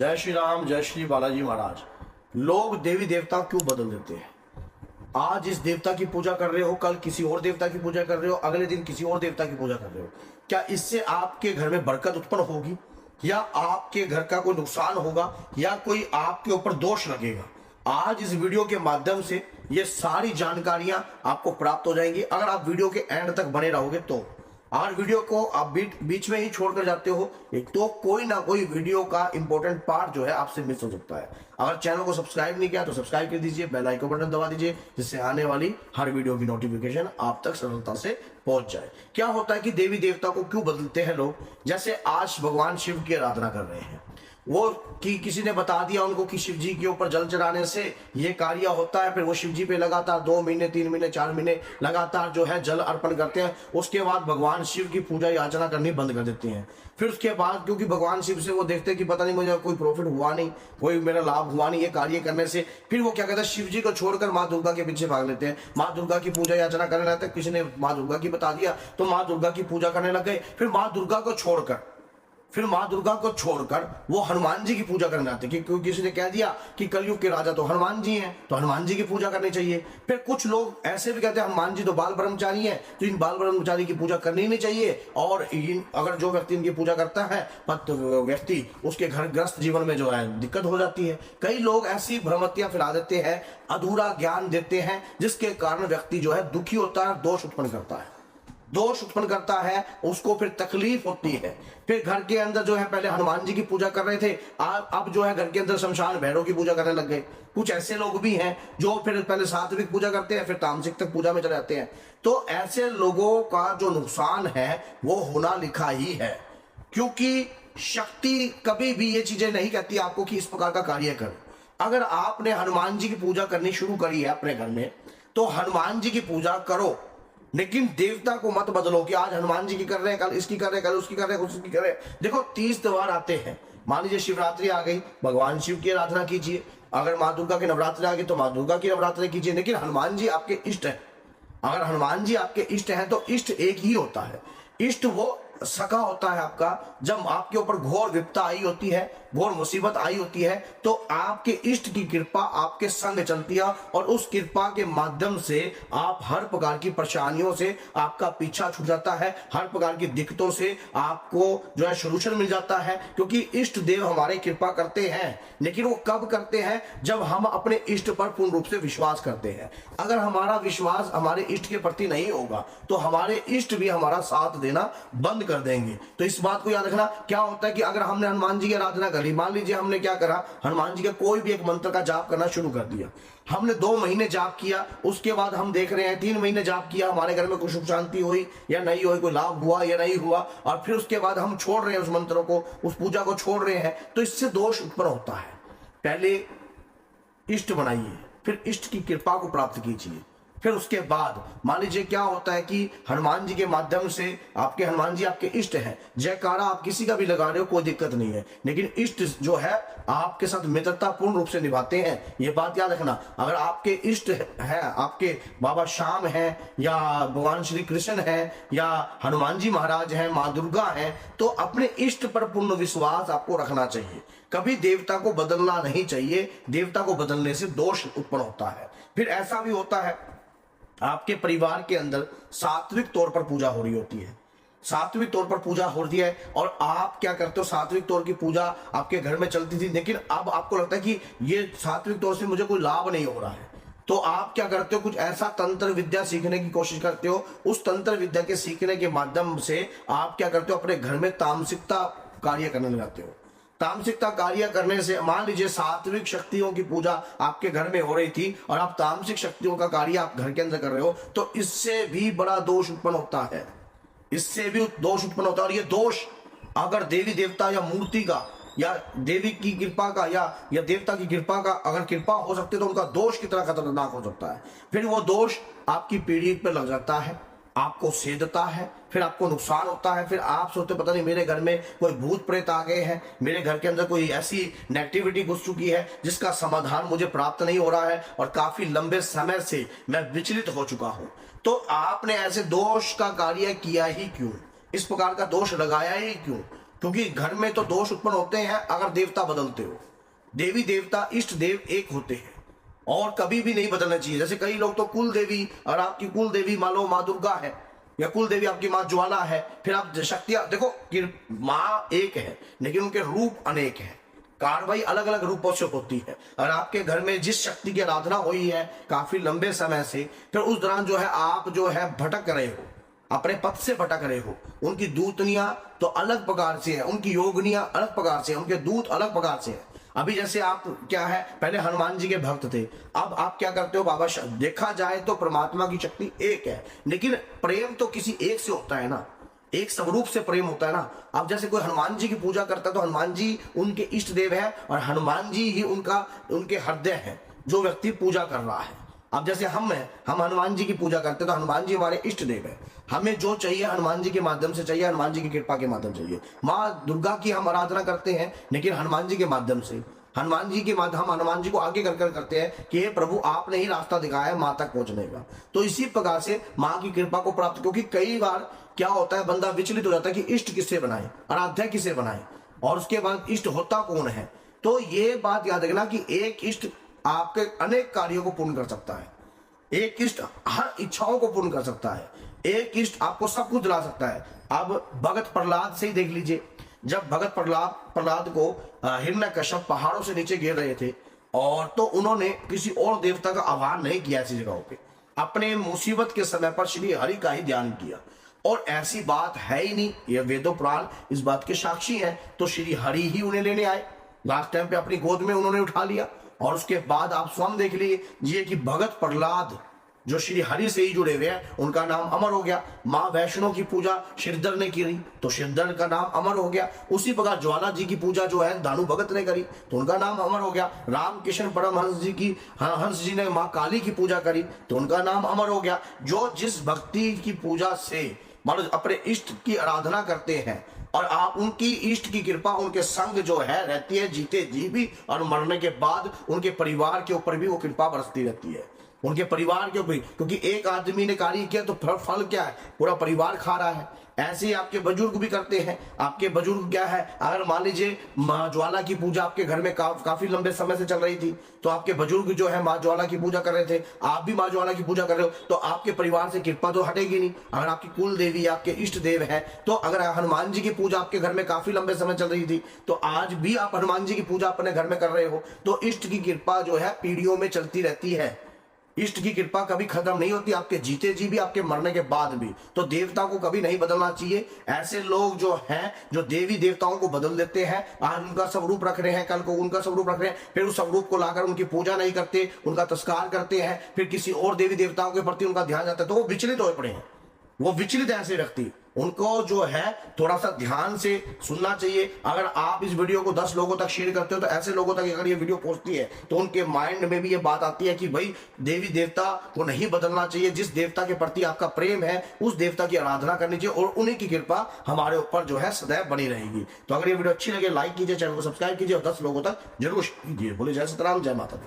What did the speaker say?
जय श्री राम, जय श्री बालाजी महाराज। लोग देवी देवता क्यों बदल देते हैं? आज इस देवता की पूजा कर रहे हो, कल किसी और देवता की पूजा कर रहे हो, अगले दिन किसी और देवता की पूजा कर रहे हो। क्या इससे आपके घर में बरकत उत्पन्न होगी या आपके घर का कोई नुकसान होगा या कोई आपके ऊपर दोष लगेगा? आज इस वीडियो के माध्यम से ये सारी जानकारियां आपको प्राप्त हो जाएंगी अगर आप वीडियो के एंड तक बने रहोगे तो। और वीडियो को आप बीच में ही छोड़कर जाते हो तो कोई ना कोई वीडियो का इंपॉर्टेंट पार्ट जो है आपसे मिस हो सकता है। अगर चैनल को सब्सक्राइब नहीं किया तो सब्सक्राइब कर दीजिए, बेल आइकन बटन दबा दीजिए, जिससे आने वाली हर वीडियो की नोटिफिकेशन आप तक सरलता से पहुंच जाए। क्या होता है कि देवी देवता को क्यों बदलते हैं लोग? जैसे आज भगवान शिव की आराधना कर रहे हैं, वो किसी ने बता दिया उनको कि शिव जी के ऊपर जल चढ़ाने से ये कार्य होता है। फिर वो शिव जी पे लगातार 2 महीने 3 महीने 4 महीने लगातार जो है जल अर्पण करते हैं। उसके बाद भगवान शिव की पूजा याचना करनी बंद कर देते हैं। फिर उसके बाद क्योंकि भगवान शिव से वो देखते हैं कि पता नहीं मुझे कोई प्रॉफिट हुआ नहीं, कोई मेरा लाभ हुआ नहीं ये कार्य करने से, फिर वो क्या कहते हैं, शिव जी को छोड़कर माँ दुर्गा के पीछे भाग लेते हैं। माँ दुर्गा की पूजा याचना करने लगते हैं। किसी ने माँ दुर्गा की बता दिया तो माँ दुर्गा की पूजा करने लग गए। फिर माँ दुर्गा को छोड़कर वो हनुमान जी की पूजा करने आते हैं, क्योंकि किसी ने कह दिया कि कलयुग के राजा तो हनुमान जी हैं, तो हनुमान जी की पूजा करनी चाहिए। फिर कुछ लोग ऐसे भी कहते हैं हनुमान जी तो बाल ब्रह्मचारी हैं, तो इन बाल ब्रह्मचारी की पूजा करनी नहीं चाहिए। और अगर जो व्यक्ति इनकी पूजा करता है तो व्यक्ति उसके घर ग्रस्त जीवन में जो है दिक्कत हो जाती है। कई लोग ऐसी भ्रमतियां फैला देते हैं, अधूरा ज्ञान देते हैं, जिसके कारण व्यक्ति जो है दुखी होता है, दोष उत्पन्न करता है, उसको फिर तकलीफ होती है। फिर घर के अंदर जो है पहले हनुमान जी की पूजा कर रहे थे, अब जो है घर के अंदर शमशान भैरव की पूजा करने लग गए। कुछ ऐसे लोग भी हैं जो फिर पहले सात्विक पूजा करते हैं, फिर तामसिक तक पूजा में चले जाते हैं। तो ऐसे लोगों का जो नुकसान है वो होना लिखा ही है, क्योंकि शक्ति कभी भी ये चीजें नहीं कहती आपको कि इस प्रकार का कार्य करो। अगर आपने हनुमान जी की पूजा करनी शुरू करी है अपने घर में, तो हनुमान जी की पूजा करो, लेकिन देवता को मत बदलो कि आज हनुमान जी की कर रहे हैं, कल इसकी कर रहे हैं, कल उसकी कर रहे हैं, उसकी कर रहे हैं। देखो 30 त्योहार आते हैं। मान लीजिए शिवरात्रि आ गई, भगवान शिव की आराधना कीजिए। अगर माँ दुर्गा की नवरात्रि आ गई तो माँ दुर्गा की नवरात्रि कीजिए, लेकिन हनुमान जी आपके इष्ट है। अगर हनुमान जी आपके इष्ट हैं तो इष्ट एक ही होता है। इष्ट वो सखा होता है आपका। जब आपके ऊपर घोर विपदा आई होती है, घोर मुसीबत आई होती है, तो आपके इष्ट की कृपा आपके संग चलती है और उस कृपा के माध्यम से आप हर प्रकार की परेशानियों से आपका पीछा छूट जाता है, हर प्रकार की दिक्कतों से आपको जो है सोल्यूशन मिल जाता है। क्योंकि इष्ट देव हमारे कृपा करते हैं, लेकिन वो कब करते हैं? जब हम अपने इष्ट पर पूर्ण रूप से विश्वास करते हैं। अगर हमारा विश्वास हमारे इष्ट के प्रति नहीं होगा तो हमारे इष्ट भी हमारा साथ देना बंद कर देंगे। तो इस बात को याद रखना। क्या होता है कि अगर हमने हनुमान जी की आराधना करी, मान लीजिए हमने क्या करा, हनुमान जी के कोई भी एक मंत्र का जाप करना शुरू कर दिया, हमने 2 महीने जाप किया, उसके बाद हम देख रहे हैं 3 महीने जाप किया, हमारे घर में कुछ सुख शांति हुई या नहीं हुई, कोई लाभ हुआ या नहीं हुआ, और फिर उसके बाद हम छोड़ रहे हैं उस मंत्र को, उस पूजा को छोड़ रहे हैं, तो इससे दोष उत्पन्न होता है। पहले इष्ट बनाइए, फिर इष्ट की कृपा को प्राप्त कीजिए। फिर उसके बाद मान लीजिए क्या होता है कि हनुमान जी के माध्यम से आपके हनुमान जी आपके इष्ट हैं, जयकारा आप किसी का भी लगा रहे हो कोई दिक्कत नहीं है, लेकिन इष्ट जो है आपके साथ मित्रता पूर्ण रूप से निभाते हैं। ये बात याद रखना। अगर आपके इष्ट है, आपके बाबा श्याम हैं या भगवान श्री कृष्ण हैं या हनुमान जी महाराज हैं, माँ दुर्गा हैं, तो अपने इष्ट पर पूर्ण विश्वास आपको रखना चाहिए। कभी देवता को बदलना नहीं चाहिए। देवता को बदलने से दोष उत्पन्न होता है। फिर ऐसा भी होता है आपके परिवार के अंदर सात्विक तौर पर पूजा हो रही होती है, सात्विक तौर पर पूजा हो रही है, और आप क्या करते हो, सात्विक तौर की पूजा आपके घर में चलती थी, लेकिन अब आपको लगता है कि ये सात्विक तौर से मुझे कोई लाभ नहीं हो रहा है, तो आप क्या करते हो, कुछ ऐसा तंत्र विद्या सीखने की कोशिश करते हो। उस तंत्र विद्या के सीखने के माध्यम से आप क्या करते हो, अपने घर में तामसिकता कार्य करने लग जाते हो। तामसिकता कार्य करने से, मान लीजिए सात्विक शक्तियों की पूजा आपके घर में हो रही थी और आप तामसिक शक्तियों का कार्य आप घर के अंदर कर रहे हो, तो इससे भी बड़ा दोष उत्पन्न होता है। इससे भी दोष उत्पन्न होता है। और ये दोष अगर देवी देवता या मूर्ति का या देवी की कृपा का या देवता की कृपा का अगर कृपा हो सकती है, तो उनका दोष कितना खतरनाक हो सकता है। फिर वो दोष आपकी पीढ़ी पर लग जाता है, आपको सेधता है, फिर आपको नुकसान होता है। फिर आप सोचते पता नहीं मेरे घर में कोई भूत प्रेत आ गए हैं, मेरे घर के अंदर कोई ऐसी नेगेटिविटी घुस चुकी है जिसका समाधान मुझे प्राप्त नहीं हो रहा है और काफी लंबे समय से मैं विचलित हो चुका हूं। तो आपने ऐसे दोष का कार्य किया ही क्यों? इस प्रकार का दोष लगाया ही क्यों? क्योंकि घर में तो दोष उत्पन्न होते हैं अगर देवता बदलते हो। देवी देवता इष्ट देव एक होते हैं और कभी भी नहीं बदलना चाहिए। जैसे कई लोग तो कुल देवी, और आपकी कुल देवी मान लो माँ दुर्गा है या कुल देवी आपकी माँ ज्वाला है, फिर आप शक्तियां देखो कि माँ एक है लेकिन उनके रूप अनेक हैं, कार्रवाई अलग अलग रूपों से होती है। और आपके घर में जिस शक्ति की आराधना हुई है काफी लंबे समय से, फिर उस दौरान जो है आप जो है भटक रहे हो, अपने पद से भटक रहे हो, उनकी दूतनियां तो अलग प्रकार से है, उनकी योगनियां अलग प्रकार से है, उनके दूत अलग प्रकार से है। अभी जैसे आप क्या है, पहले हनुमान जी के भक्त थे, अब आप क्या करते हो बाबा, देखा जाए तो परमात्मा की शक्ति एक है लेकिन प्रेम तो किसी एक से होता है ना, एक स्वरूप से प्रेम होता है ना। अब जैसे कोई हनुमान जी की पूजा करता है तो हनुमान जी उनके इष्ट देव है और हनुमान जी ही उनके हृदय है जो व्यक्ति पूजा कर रहा है। अब जैसे हम हनुमान जी की पूजा करते हैं तो हनुमान जी हमारे इष्ट देव है, हमें जो चाहिए हनुमान जी के माध्यम से चाहिए, हनुमान जी की कृपा के माध्यम से चाहिए। माँ दुर्गा की हम आराधना करते हैं लेकिन हनुमान जी के माध्यम से, हनुमान जी के माध्यम, हम हनुमान जी को आगे कर करते हैं कि हे प्रभु आपने ही रास्ता दिखाया है माँ तक पहुंचने का। तो इसी प्रकार से माँ की कृपा को प्राप्त, क्योंकि कई बार क्या होता है बंदा विचलित हो जाता है कि इष्ट किससे बनाए, आराध्या किसे बनाए और उसके बाद इष्ट होता कौन है। तो ये बात याद रखना कि एक इष्ट आपके अनेक कार्यों को पूर्ण कर सकता है, एक इष्ट हर इच्छाओं को पूर्ण कर सकता है, एक इष्ट आपको सब कुछ दिला सकता है। अब भगत प्रहलाद से ही देख लीजिए, जब भगत प्रहलाद को हिरण्यकश्यप पहाड़ों से नीचे गिर रहे थे और तो उन्होंने किसी और देवता का आह्वान नहीं किया, ऐसी जगहों पे अपने मुसीबत के समय पर श्री हरि का ही ध्यान किया। और ऐसी बात है ही नहीं, ये वेदों पुराण इस बात के साक्षी हैं। तो श्री हरि ही उन्हें लेने आए, लास्ट टाइम पे अपनी गोद में उन्होंने उठा लिया और उसके बाद आप स्वयं देख लीजिए कि भगत प्रहलाद जो श्री हरि से ही जुड़े हुए हैं उनका नाम अमर हो गया। माँ वैष्णो की पूजा श्रीधर ने की तो श्रीधर का नाम अमर हो गया। उसी प्रकार ज्वाला जी की पूजा जो है दानु भगत ने करी तो उनका नाम अमर हो गया। रामकृष्ण परमहंस जी की हंस जी ने माँ काली की पूजा करी तो उनका नाम अमर हो गया। जो जिस भक्ति की पूजा से मान लो अपने इष्ट की आराधना करते हैं और आप उनकी इष्ट की कृपा उनके संग जो है रहती है, जीते जी भी और मरने के बाद उनके परिवार के ऊपर भी वो कृपा बरसती रहती है, उनके परिवार के ऊपर। क्योंकि एक आदमी ने कार्य किया तो फल क्या है, पूरा परिवार खा रहा है। ऐसे ही आपके बुजुर्ग भी करते हैं। आपके बुजुर्ग क्या है, अगर मान लीजिए माँ ज्वाला की पूजा आपके घर में काफी लंबे समय से चल रही थी तो आपके बुजुर्ग जो है माँ ज्वाला की पूजा कर रहे थे, आप भी माँ ज्वाला की पूजा कर रहे हो तो आपके परिवार से कृपा तो हटेगी नहीं। अगर आपकी कुल देवी आपके इष्ट देव है तो अगर हनुमान जी की पूजा आपके घर में काफी लंबे समय चल रही थी तो आज भी आप हनुमान जी की पूजा अपने घर में कर रहे हो तो इष्ट की कृपा जो है पीढ़ियों में चलती रहती है। इष्ट की कृपा कभी खत्म नहीं होती, आपके जीते जी भी आपके मरने के बाद भी। तो देवता को कभी नहीं बदलना चाहिए। ऐसे लोग जो हैं जो देवी देवताओं को बदल देते हैं, आज उनका स्वरूप रख रहे हैं, कल को उनका स्वरूप रख रहे हैं, फिर उस स्वरूप को लाकर उनकी पूजा नहीं करते, उनका तस्कार करते हैं, फिर किसी और देवी देवताओं के प्रति उनका ध्यान जाता है तो वो विचलित हो पड़े हैं। वो विचलित ऐसे व्यक्ति, उनको जो है थोड़ा सा ध्यान से सुनना चाहिए। अगर आप इस वीडियो को 10 लोगों तक शेयर करते हो तो ऐसे लोगों तक अगर ये वीडियो पहुंचती है तो उनके माइंड में भी ये बात आती है कि भाई देवी देवता को नहीं बदलना चाहिए, जिस देवता के प्रति आपका प्रेम है उस देवता की आराधना करनी चाहिए और उन्हीं की कृपा हमारे ऊपर जो है सदैव बनी रहेगी। तो अगर ये वीडियो अच्छी लगे लाइक कीजिए, चैनल को सब्सक्राइब कीजिए और 10 लोगों तक जरूर शेयर कीजिए। बोले जय सीताराम, जय माता दी।